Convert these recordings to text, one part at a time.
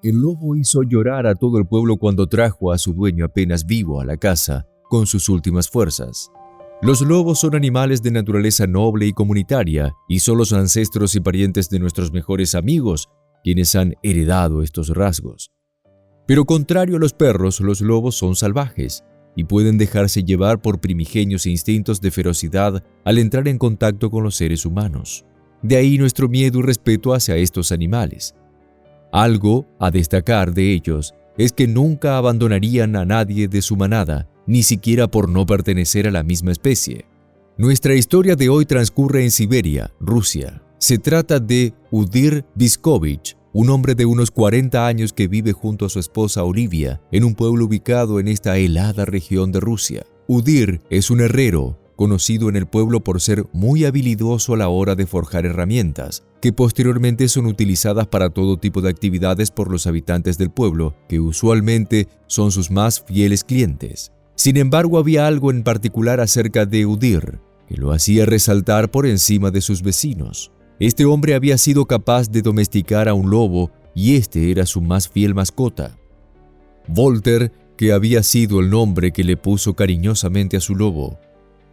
El lobo hizo llorar a todo el pueblo cuando trajo a su dueño apenas vivo a la casa con sus últimas fuerzas. Los lobos son animales de naturaleza noble y comunitaria, y son los ancestros y parientes de nuestros mejores amigos quienes han heredado estos rasgos. Pero contrario a los perros, los lobos son salvajes y pueden dejarse llevar por primigenios instintos de ferocidad al entrar en contacto con los seres humanos. De ahí nuestro miedo y respeto hacia estos animales. Algo a destacar de ellos es que nunca abandonarían a nadie de su manada, ni siquiera por no pertenecer a la misma especie. Nuestra historia de hoy transcurre en Siberia, Rusia. Se trata de Udir Viskovich, un hombre de unos 40 años que vive junto a su esposa Olivia en un pueblo ubicado en esta helada región de Rusia. Udir es un herrero, conocido en el pueblo por ser muy habilidoso a la hora de forjar herramientas, que posteriormente son utilizadas para todo tipo de actividades por los habitantes del pueblo, que usualmente son sus más fieles clientes. Sin embargo, había algo en particular acerca de Udir, que lo hacía resaltar por encima de sus vecinos. Este hombre había sido capaz de domesticar a un lobo y este era su más fiel mascota. Volter, que había sido el nombre que le puso cariñosamente a su lobo,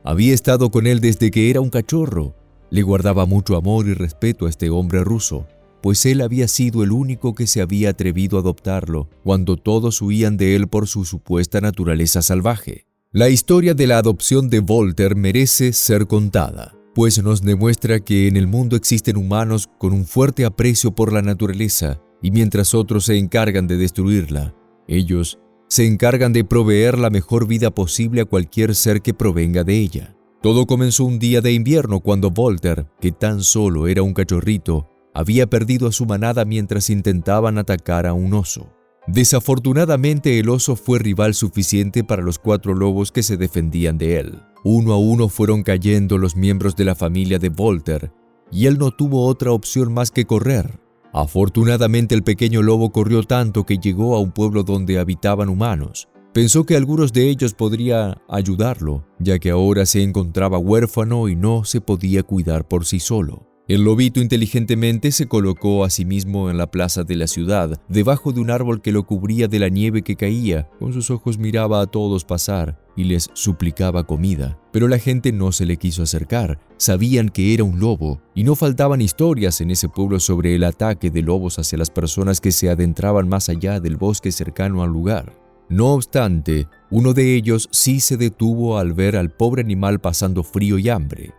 había estado con él desde que era un cachorro. Le guardaba mucho amor y respeto a este hombre ruso, pues él había sido el único que se había atrevido a adoptarlo cuando todos huían de él por su supuesta naturaleza salvaje. La historia de la adopción de Volter merece ser contada, pues nos demuestra que en el mundo existen humanos con un fuerte aprecio por la naturaleza y mientras otros se encargan de destruirla, ellos se encargan de proveer la mejor vida posible a cualquier ser que provenga de ella. Todo comenzó un día de invierno cuando Volter, que tan solo era un cachorrito, había perdido a su manada mientras intentaban atacar a un oso. Desafortunadamente, el oso fue rival suficiente para los 4 lobos que se defendían de él. Uno a uno fueron cayendo los miembros de la familia de Volter, y él no tuvo otra opción más que correr. Afortunadamente, el pequeño lobo corrió tanto que llegó a un pueblo donde habitaban humanos. Pensó que algunos de ellos podrían ayudarlo, ya que ahora se encontraba huérfano y no se podía cuidar por sí solo. El lobito inteligentemente se colocó a sí mismo en la plaza de la ciudad, debajo de un árbol que lo cubría de la nieve que caía. Con sus ojos miraba a todos pasar y les suplicaba comida. Pero la gente no se le quiso acercar. Sabían que era un lobo, y no faltaban historias en ese pueblo sobre el ataque de lobos hacia las personas que se adentraban más allá del bosque cercano al lugar. No obstante, uno de ellos sí se detuvo al ver al pobre animal pasando frío y hambre.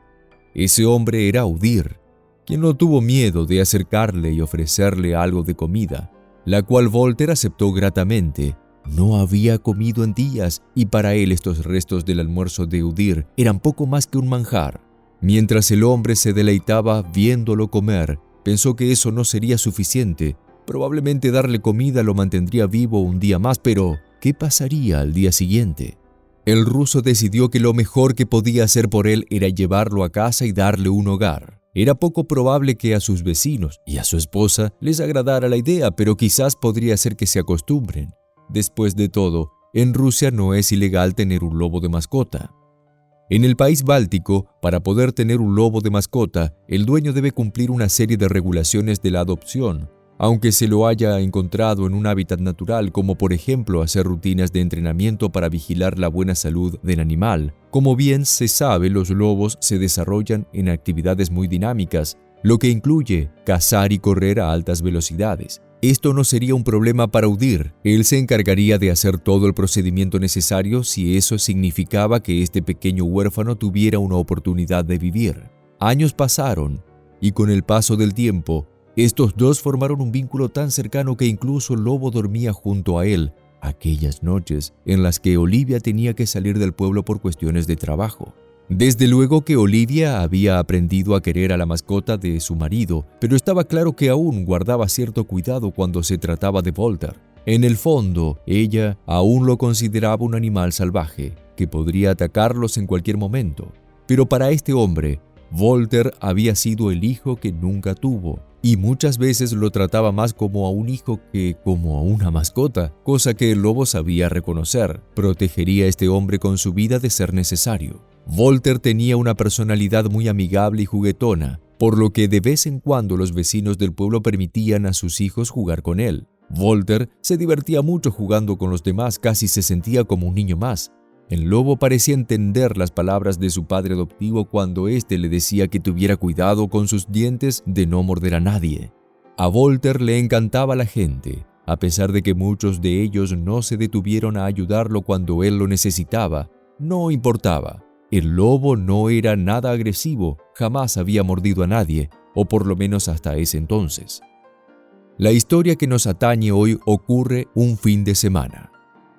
Ese hombre era Udir, quien no tuvo miedo de acercarle y ofrecerle algo de comida, la cual Volter aceptó gratamente. No había comido en días y para él estos restos del almuerzo de Udir eran poco más que un manjar. Mientras el hombre se deleitaba viéndolo comer, pensó que eso no sería suficiente. Probablemente darle comida lo mantendría vivo un día más, pero ¿qué pasaría al día siguiente? El ruso decidió que lo mejor que podía hacer por él era llevarlo a casa y darle un hogar. Era poco probable que a sus vecinos y a su esposa les agradara la idea, pero quizás podría ser que se acostumbren. Después de todo, en Rusia no es ilegal tener un lobo de mascota. En el país báltico, para poder tener un lobo de mascota, el dueño debe cumplir una serie de regulaciones de la adopción, aunque se lo haya encontrado en un hábitat natural, como por ejemplo hacer rutinas de entrenamiento para vigilar la buena salud del animal. Como bien se sabe, los lobos se desarrollan en actividades muy dinámicas, lo que incluye cazar y correr a altas velocidades. Esto no sería un problema para Udir. Él se encargaría de hacer todo el procedimiento necesario si eso significaba que este pequeño huérfano tuviera una oportunidad de vivir. Años pasaron, y con el paso del tiempo, estos dos formaron un vínculo tan cercano que incluso el lobo dormía junto a él aquellas noches en las que Olivia tenía que salir del pueblo por cuestiones de trabajo. Desde luego que Olivia había aprendido a querer a la mascota de su marido, pero estaba claro que aún guardaba cierto cuidado cuando se trataba de Volter. En el fondo, ella aún lo consideraba un animal salvaje, que podría atacarlos en cualquier momento. Pero para este hombre, Volter había sido el hijo que nunca tuvo, y muchas veces lo trataba más como a un hijo que como a una mascota, cosa que el lobo sabía reconocer. Protegería a este hombre con su vida de ser necesario. Volter tenía una personalidad muy amigable y juguetona, por lo que de vez en cuando los vecinos del pueblo permitían a sus hijos jugar con él. Volter se divertía mucho jugando con los demás, casi se sentía como un niño más. El lobo parecía entender las palabras de su padre adoptivo cuando éste le decía que tuviera cuidado con sus dientes de no morder a nadie. A Volter le encantaba la gente, a pesar de que muchos de ellos no se detuvieron a ayudarlo cuando él lo necesitaba. No importaba. El lobo no era nada agresivo, jamás había mordido a nadie, o por lo menos hasta ese entonces. La historia que nos atañe hoy ocurre un fin de semana.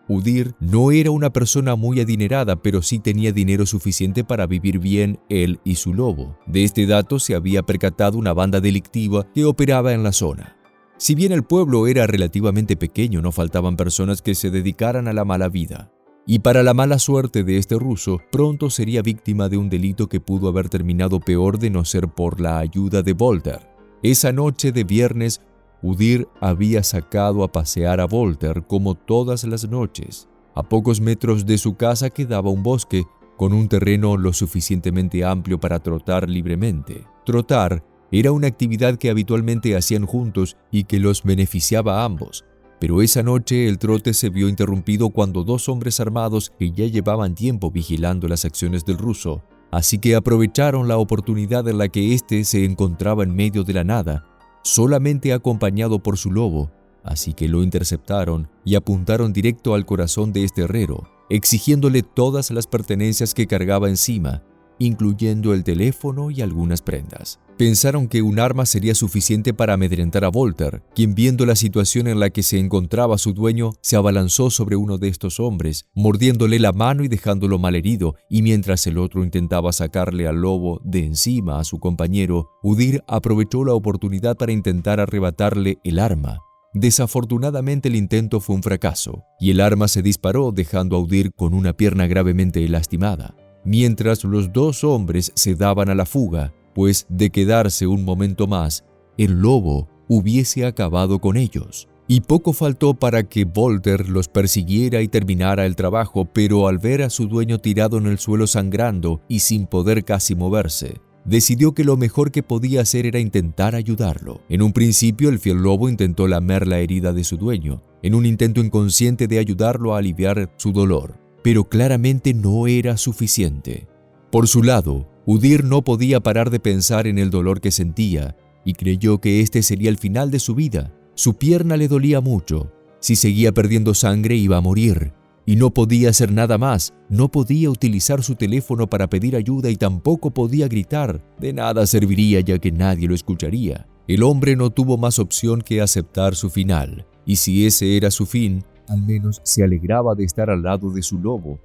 Udir no era una persona muy adinerada, pero sí tenía dinero suficiente para vivir bien él y su lobo. De este dato se había percatado una banda delictiva que operaba en la zona. Si bien el pueblo era relativamente pequeño, no faltaban personas que se dedicaran a la mala vida. Y para la mala suerte de este ruso, pronto sería víctima de un delito que pudo haber terminado peor de no ser por la ayuda de Volter. Esa noche de viernes, Udir había sacado a pasear a Volter como todas las noches. A pocos metros de su casa quedaba un bosque, con un terreno lo suficientemente amplio para trotar libremente. Trotar era una actividad que habitualmente hacían juntos y que los beneficiaba a ambos. Pero esa noche el trote se vio interrumpido cuando dos hombres armados que ya llevaban tiempo vigilando las acciones del ruso, así que aprovecharon la oportunidad en la que éste se encontraba en medio de la nada, solamente acompañado por su lobo, así que lo interceptaron y apuntaron directo al corazón de este herrero, exigiéndole todas las pertenencias que cargaba encima, incluyendo el teléfono y algunas prendas. Pensaron que un arma sería suficiente para amedrentar a Volter, quien, viendo la situación en la que se encontraba su dueño, se abalanzó sobre uno de estos hombres, mordiéndole la mano y dejándolo malherido, y mientras el otro intentaba sacarle al lobo de encima a su compañero, Udir aprovechó la oportunidad para intentar arrebatarle el arma. Desafortunadamente el intento fue un fracaso, y el arma se disparó dejando a Udir con una pierna gravemente lastimada. Mientras los dos hombres se daban a la fuga, pues de quedarse un momento más, el lobo hubiese acabado con ellos. Y poco faltó para que Volter los persiguiera y terminara el trabajo, pero al ver a su dueño tirado en el suelo sangrando y sin poder casi moverse, decidió que lo mejor que podía hacer era intentar ayudarlo. En un principio, el fiel lobo intentó lamer la herida de su dueño, en un intento inconsciente de ayudarlo a aliviar su dolor, pero claramente no era suficiente. Por su lado, Udir no podía parar de pensar en el dolor que sentía y creyó que este sería el final de su vida. Su pierna le dolía mucho. Si seguía perdiendo sangre iba a morir. Y no podía hacer nada más. No podía utilizar su teléfono para pedir ayuda y tampoco podía gritar. De nada serviría ya que nadie lo escucharía. El hombre no tuvo más opción que aceptar su final. Y si ese era su fin, al menos se alegraba de estar al lado de su lobo.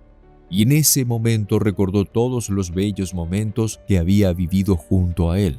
Y en ese momento recordó todos los bellos momentos que había vivido junto a él.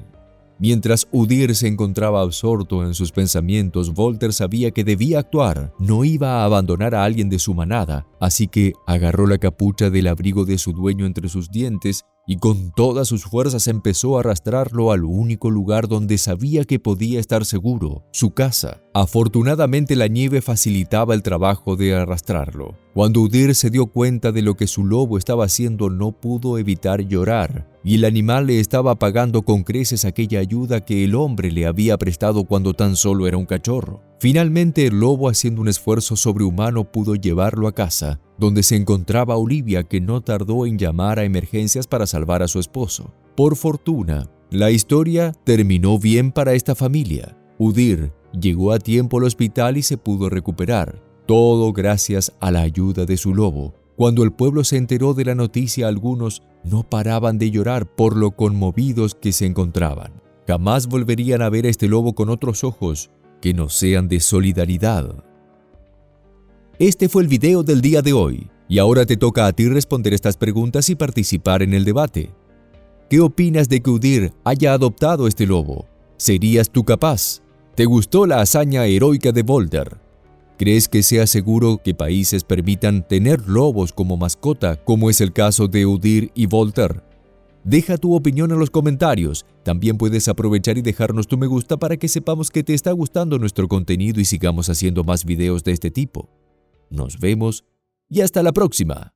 Mientras Udir se encontraba absorto en sus pensamientos, Volter sabía que debía actuar. No iba a abandonar a alguien de su manada, así que agarró la capucha del abrigo de su dueño entre sus dientes y con todas sus fuerzas empezó a arrastrarlo al único lugar donde sabía que podía estar seguro, su casa. Afortunadamente la nieve facilitaba el trabajo de arrastrarlo. Cuando Udir se dio cuenta de lo que su lobo estaba haciendo, no pudo evitar llorar, y el animal le estaba pagando con creces aquella ayuda que el hombre le había prestado cuando tan solo era un cachorro. Finalmente el lobo, haciendo un esfuerzo sobrehumano, pudo llevarlo a casa, donde se encontraba Olivia, que no tardó en llamar a emergencias para salvar a su esposo. Por fortuna, la historia terminó bien para esta familia. Udir llegó a tiempo al hospital y se pudo recuperar, todo gracias a la ayuda de su lobo. Cuando el pueblo se enteró de la noticia, algunos no paraban de llorar por lo conmovidos que se encontraban. Jamás volverían a ver a este lobo con otros ojos que no sean de solidaridad. Este fue el video del día de hoy, y ahora te toca a ti responder estas preguntas y participar en el debate. ¿Qué opinas de que Udir haya adoptado este lobo? ¿Serías tú capaz? ¿Te gustó la hazaña heroica de Volter? ¿Crees que sea seguro que países permitan tener lobos como mascota, como es el caso de Udir y Volter? Deja tu opinión en los comentarios. También puedes aprovechar y dejarnos tu me gusta para que sepamos que te está gustando nuestro contenido y sigamos haciendo más videos de este tipo. Nos vemos y hasta la próxima.